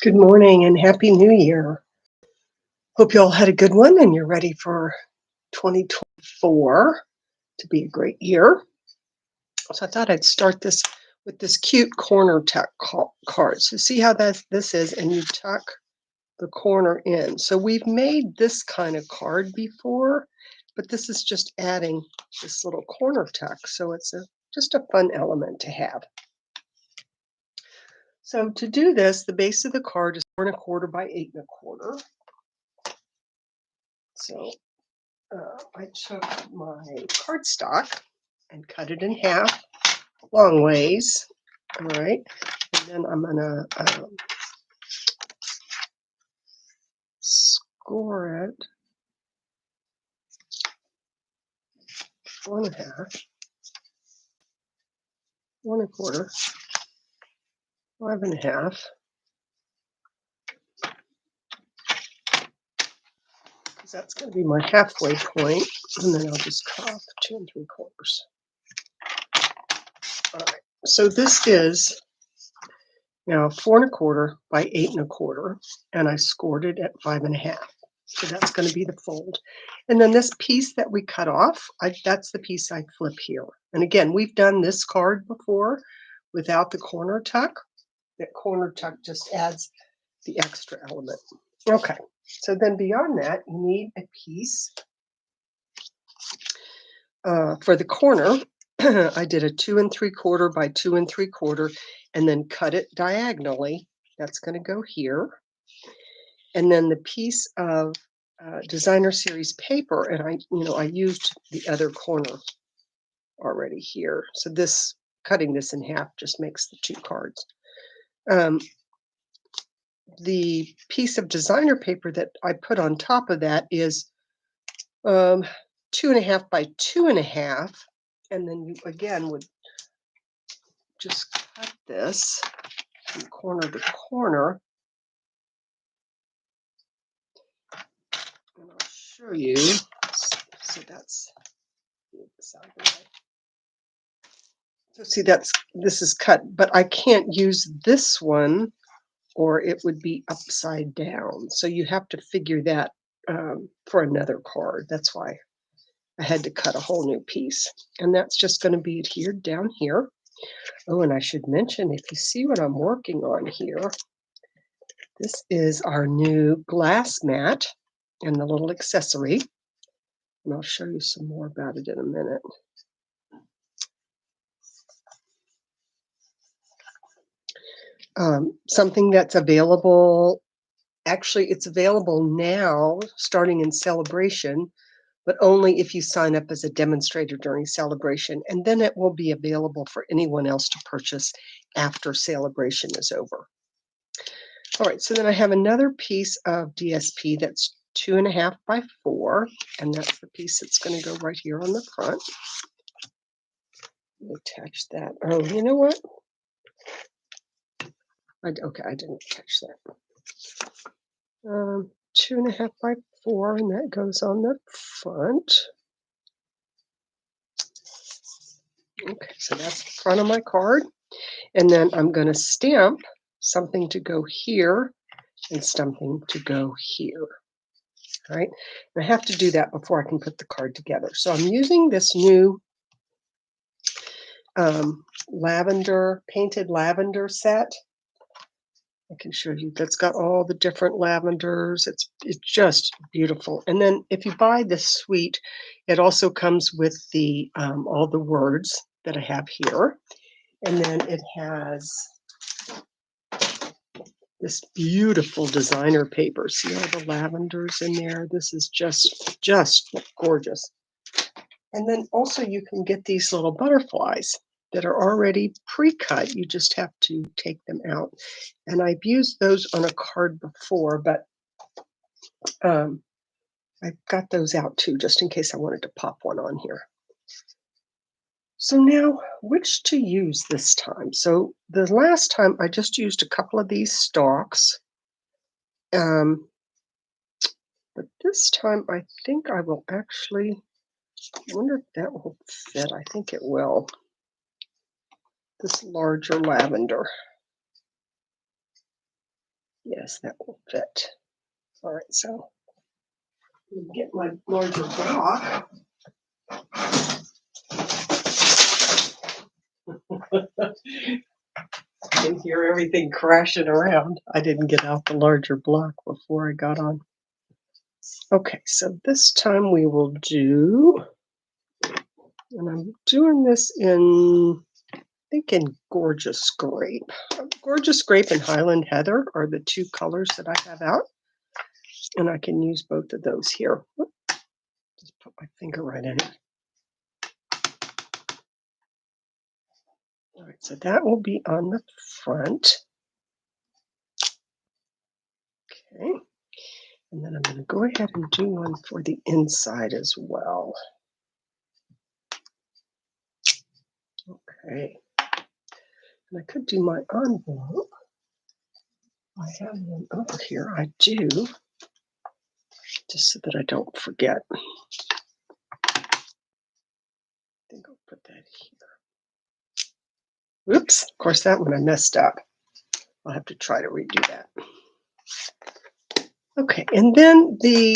Good morning and Happy New Year. Hope you all had a good one and you're ready for 2024 to be a great year. So I thought I'd start this with this cute corner tuck card. So see how this is, and you tuck the corner in. So we've made this kind of card before, but this is just adding this little corner tuck. So it's just a fun element to have. So to do this, the base of the card is 4 1/4 by 8 1/4. So I took my cardstock and cut it in half, long ways. All right, and then I'm gonna score it 4 1/2, 1 1/4, 5 1/2. Because that's going to be my halfway point, and then I'll just cut off 2 3/4. All right, so this is now 4 1/4 by 8 1/4, and I scored it at 5 1/2. So that's going to be the fold. And then this piece that we cut off, that's the piece I flip here. And again, we've done this card before without the corner tuck. That corner tuck just adds the extra element. Okay, so then beyond that, you need a piece for the corner. I did a 2 3/4 by 2 3/4 and then cut it diagonally. That's going to go here. And then the piece of designer series paper, and I used the other corner already here. So this cutting this in half just makes the 2 cards. The piece of designer paper that I put on top of that is 2 1/2 by 2 1/2, and then you again would just cut this from corner to corner. And I'll show you. So that's so see this is cut, but I can't use this one or it would be upside down. So you have to figure that for another card. That's why I had to cut a whole new piece. And that's just going to be adhered down here. Oh, and I should mention, if you see what I'm working on here, this is our new glass mat and the little accessory. And I'll show you some more about it in a minute. Something that's available, actually, it's available now starting in Celebration, but only if you sign up as a demonstrator during Celebration. And then it will be available for anyone else to purchase after Celebration is over. All right, so then I have another piece of DSP that's 2 1/2 by 4, and that's the piece that's going to go right here on the front. Attach that. Oh, you know what? Okay, I didn't attach that. 2 1/2 by 4, and that goes on the front. Okay, so that's the front of my card. And then I'm going to stamp something to go here and something to go here. All right, and I have to do that before I can put the card together. So I'm using this new painted lavender set. I can show you that's got all the different lavenders. It's just beautiful. And then if you buy this suite, it also comes with the all the words that I have here. And then it has this beautiful designer paper. See all the lavenders in there? This is just gorgeous. And then also you can get these little butterflies that are already pre-cut. You just have to take them out. And I've used those on a card before, but I've got those out too, just in case I wanted to pop one on here. So now, which to use this time? So the last time I just used a couple of these stalks. But this time I think I will actually, I wonder if that will fit. I think it will. This larger lavender. Yes, that will fit. All right, so let me get my larger block. I can hear everything crashing around. I didn't get out the larger block before I got on. Okay, so this time we will do, and I'm doing this in, I think in Gorgeous Grape. Gorgeous Grape and Highland Heather are the two colors that I have out, and I can use both of those here. Just put my finger right in it. All right, so that will be on the front. Okay, and then I'm going to go ahead and do one for the inside as well. Okay, and I could do my envelope. I have one over here. I do, just so that I don't forget. I think I'll put that here. Oops, of course that one I messed up. I'll have to try to redo that. Okay, and then the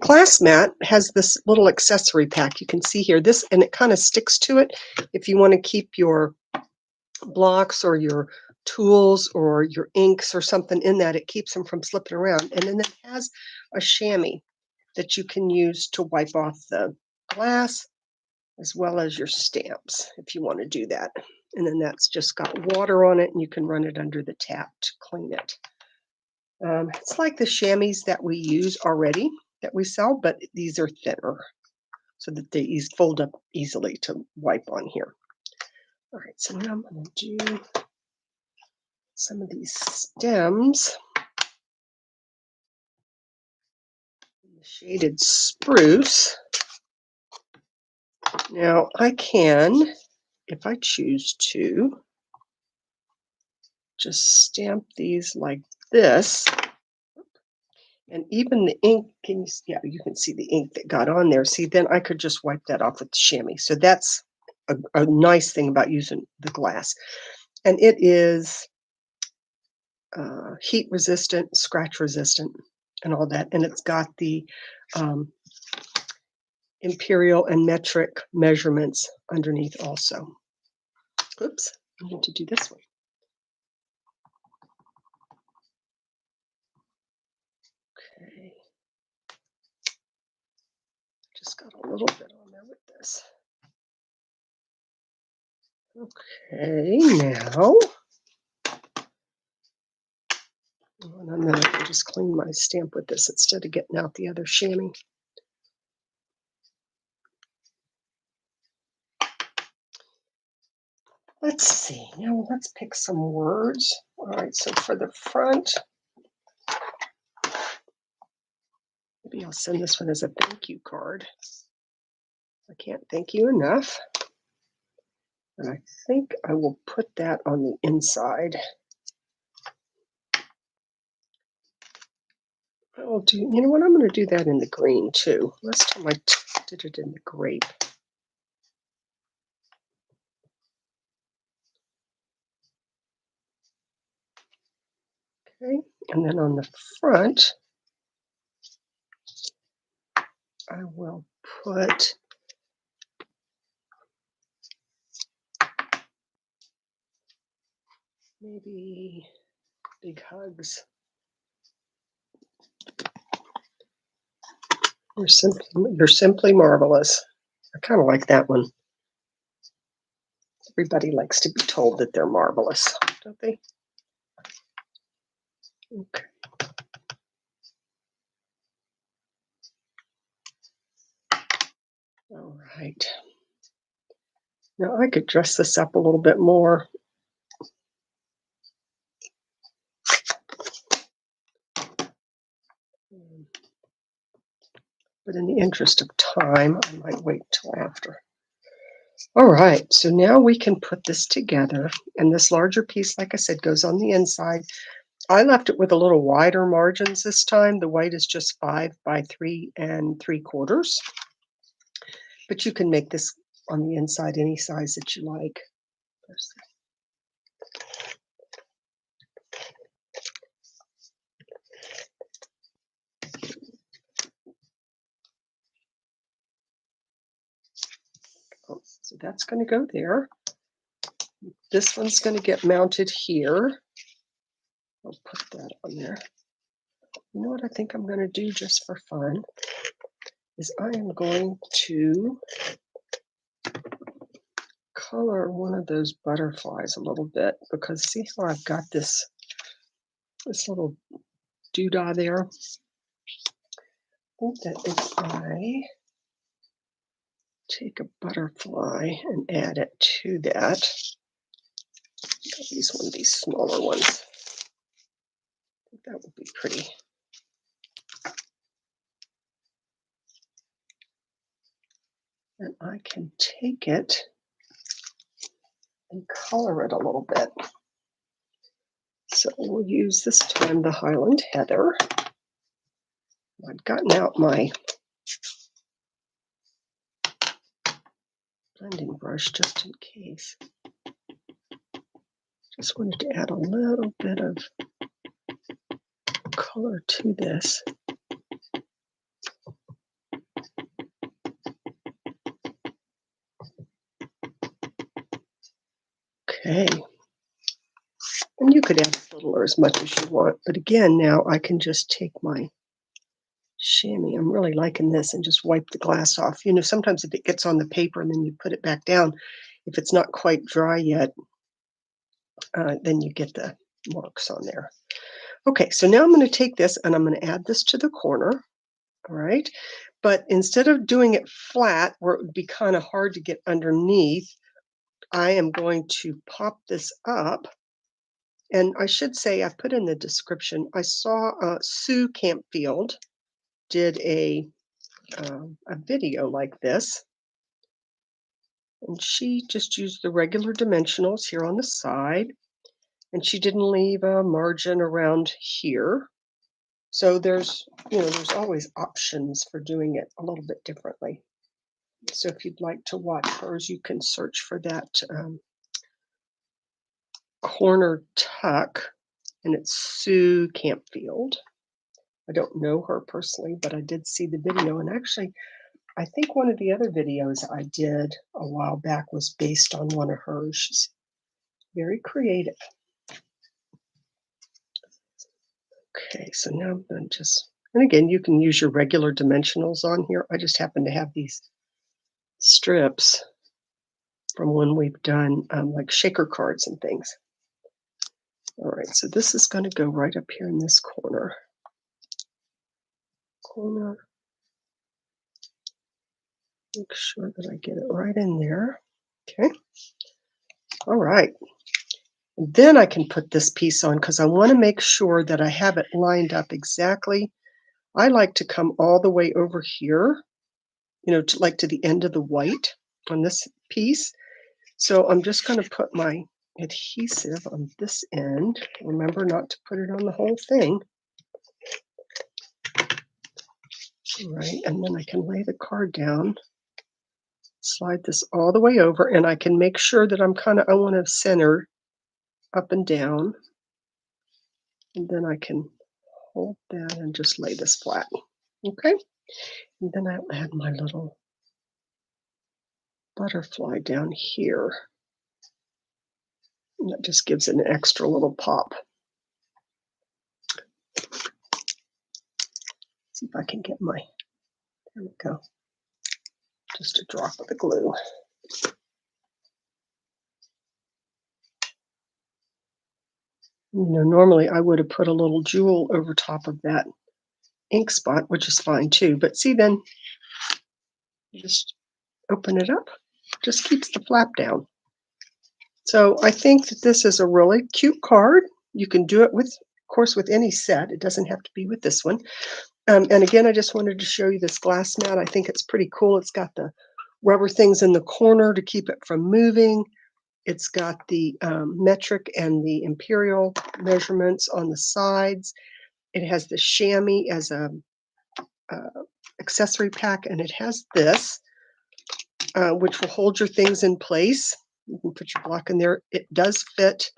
glass mat has this little accessory pack you can see here. This, and it kind of sticks to it if you want to keep your blocks or your tools or your inks or something in that. It keeps them from slipping around. And then it has a chamois that you can use to wipe off the glass as well as your stamps if you want to do that. And then that's just got water on it and you can run it under the tap to clean it. It's like the chamois that we use already that we sell, but these are thinner so that they fold up easily to wipe on here. All right, so now I'm going to do some of these stems. The shaded spruce. Now I can, if I choose to, just stamp these like this. And even the ink, yeah, you can see the ink that got on there. See, then I could just wipe that off with the chamois. So that's a nice thing about using the glass. And it is heat resistant, scratch resistant, and all that. And it's got the imperial and metric measurements underneath also. Oops, I need to do this one. Okay. Just got a little bit on there with this. Okay, now I'm going to just clean my stamp with this instead of getting out the other chamois. Let's see. Now let's pick some words. All right, so for the front, maybe I'll send this one as a thank you card. I can't thank you enough. And I think I will put that on the inside. I will do, you know what, I'm going to do that in the green too. Last time I did it in the grape. Okay, and then on the front, I will put maybe big hugs. You're simply marvelous. I kind of like that one. Everybody likes to be told that they're marvelous, don't they? Okay. All right. Now I could dress this up a little bit more. But in the interest of time, I might wait till after. All right, so now we can put this together. And this larger piece, like I said, goes on the inside. I left it with a little wider margins this time. The white is just 5 by 3 3/4. But you can make this on the inside any size that you like. So that's going to go there. This one's going to get mounted here. I'll put that on there. You know what I think I'm going to do just for fun is I am going to color one of those butterflies a little bit, because see how I've got this little doodah there? I think that if I take a butterfly and add it to that, use one of these smaller ones. I think that would be pretty. And I can take it and color it a little bit. So we'll use this time the Highland Heather. I've gotten out my blending brush just in case. Just wanted to add a little bit of color to this. Okay. And you could add a little or as much as you want. But again, now I can just take my chamois. I'm really liking this, and just wipe the glass off. You know, sometimes if it gets on the paper and then you put it back down, if it's not quite dry yet, then you get the marks on there. Okay, so now I'm going to take this and I'm going to add this to the corner. All right. But instead of doing it flat where it would be kind of hard to get underneath, I am going to pop this up. And I should say, I put in the description, I saw Sue Campfield did a video like this. And she just used the regular dimensionals here on the side. And she didn't leave a margin around here. So there's always options for doing it a little bit differently. So if you'd like to watch hers, you can search for that corner tuck, and it's Sue Campfield. I don't know her personally, but I did see the video. And actually, I think one of the other videos I did a while back was based on one of hers. She's very creative. Okay, so now I'm going to just, and again, you can use your regular dimensionals on here. I just happen to have these strips from when we've done like shaker cards and things. All right, so this is going to go right up here in this corner. Make sure that I get it right in there. Okay. All right. And then I can put this piece on because I want to make sure that I have it lined up exactly. I like to come all the way over here, to the end of the white on this piece. So I'm just going to put my adhesive on this end. Remember not to put it on the whole thing. All right, and then I can lay the card down, slide this all the way over, and I can make sure that I want to center up and down. And then I can hold that and just lay this flat. Okay, and then I'll add my little butterfly down here. And that just gives it an extra little pop. See if I can get there we go. Just a drop of the glue. Normally I would have put a little jewel over top of that ink spot, which is fine too. But see, then you just open it up, just keeps the flap down. So I think that this is a really cute card. You can do it with, of course, with any set. It doesn't have to be with this one. And again, I just wanted to show you this glass mat. I think it's pretty cool. It's got the rubber things in the corner to keep it from moving. It's got the metric and the imperial measurements on the sides. It has the chamois as a accessory pack, and it has this, which will hold your things in place. You can put your block in there. It does fit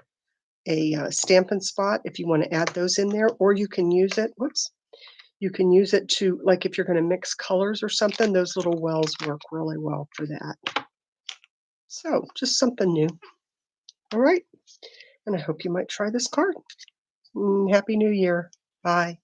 a Stampin' Spot if you want to add those in there, or you can use it. You can use it to, like if you're going to mix colors or something, those little wells work really well for that. So, just something new. All right. And I hope you might try this card. Happy New Year. Bye.